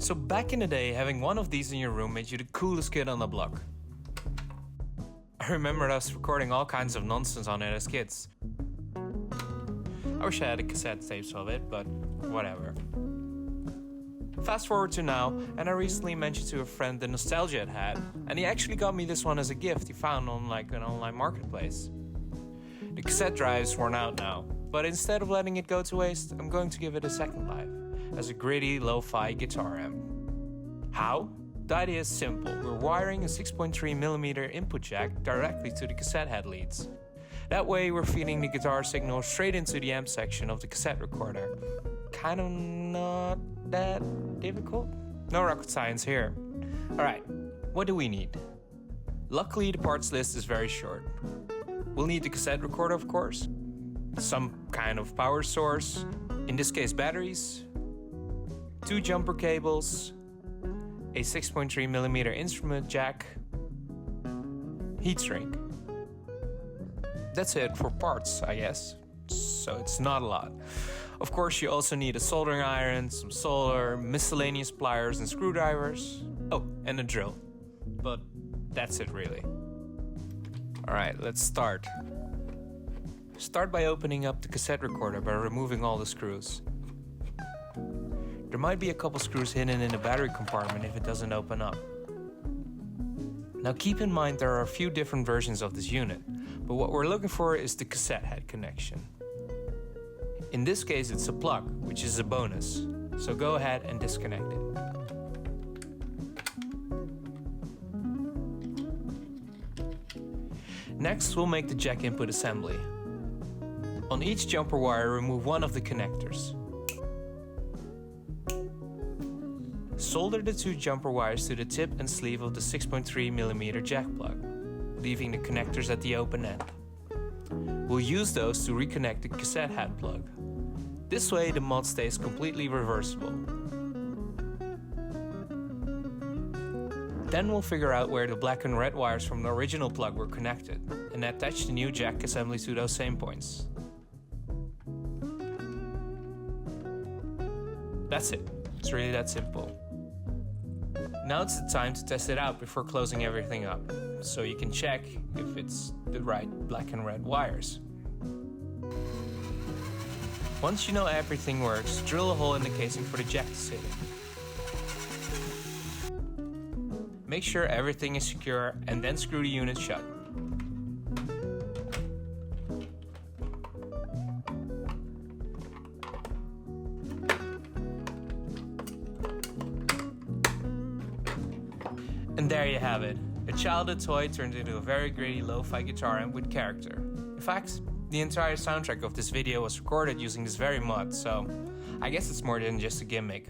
So back in the day, having one of these in your room made you the coolest kid on the block. I remembered us recording all kinds of nonsense on it as kids. I wish I had a cassette tapes of it, but whatever. Fast forward to now, and I recently mentioned to a friend the nostalgia it had, and he actually got me this one as a gift he found on like an online marketplace. The cassette drive's worn out now, but instead of letting it go to waste, I'm going to give it a second life as a gritty lo-fi guitar amp. How? The idea is simple. We're wiring a 6.3mm input jack directly to the cassette head leads. That way we're feeding the guitar signal straight into the amp section of the cassette recorder. Kind of not that difficult? No rocket science here. Alright, what do we need? Luckily the parts list is very short. We'll need the cassette recorder, of course, some kind of power source, in this case batteries, 2 jumper cables, a 6.3mm instrument jack, heat shrink. That's it for parts, I guess, so it's not a lot. Of course, you also need a soldering iron, some solder, miscellaneous pliers and screwdrivers. Oh, and a drill. But that's it really. Alright, let's start. Start by opening up the cassette recorder by removing all the screws. There might be a couple screws hidden in the battery compartment if it doesn't open up. Now keep in mind there are a few different versions of this unit, but what we're looking for is the cassette head connection. In this case it's a plug, which is a bonus, so go ahead and disconnect it. Next we'll make the jack input assembly. On each jumper wire remove one of the connectors. Solder the 2 jumper wires to the tip and sleeve of the 6.3mm jack plug, leaving the connectors at the open end. We'll use those to reconnect the cassette head plug. This way the mod stays completely reversible. Then we'll figure out where the black and red wires from the original plug were connected and attach the new jack assembly to those same points. That's it. It's really that simple. Now it's the time to test it out before closing everything up, so you can check if it's the right black and red wires. Once you know everything works, drill a hole in the casing for the jack to sit in. Make sure everything is secure and then screw the unit shut. And there you have it. A childhood toy turned into a very gritty lo-fi guitar amp with character. In fact, the entire soundtrack of this video was recorded using this very mod, so I guess it's more than just a gimmick.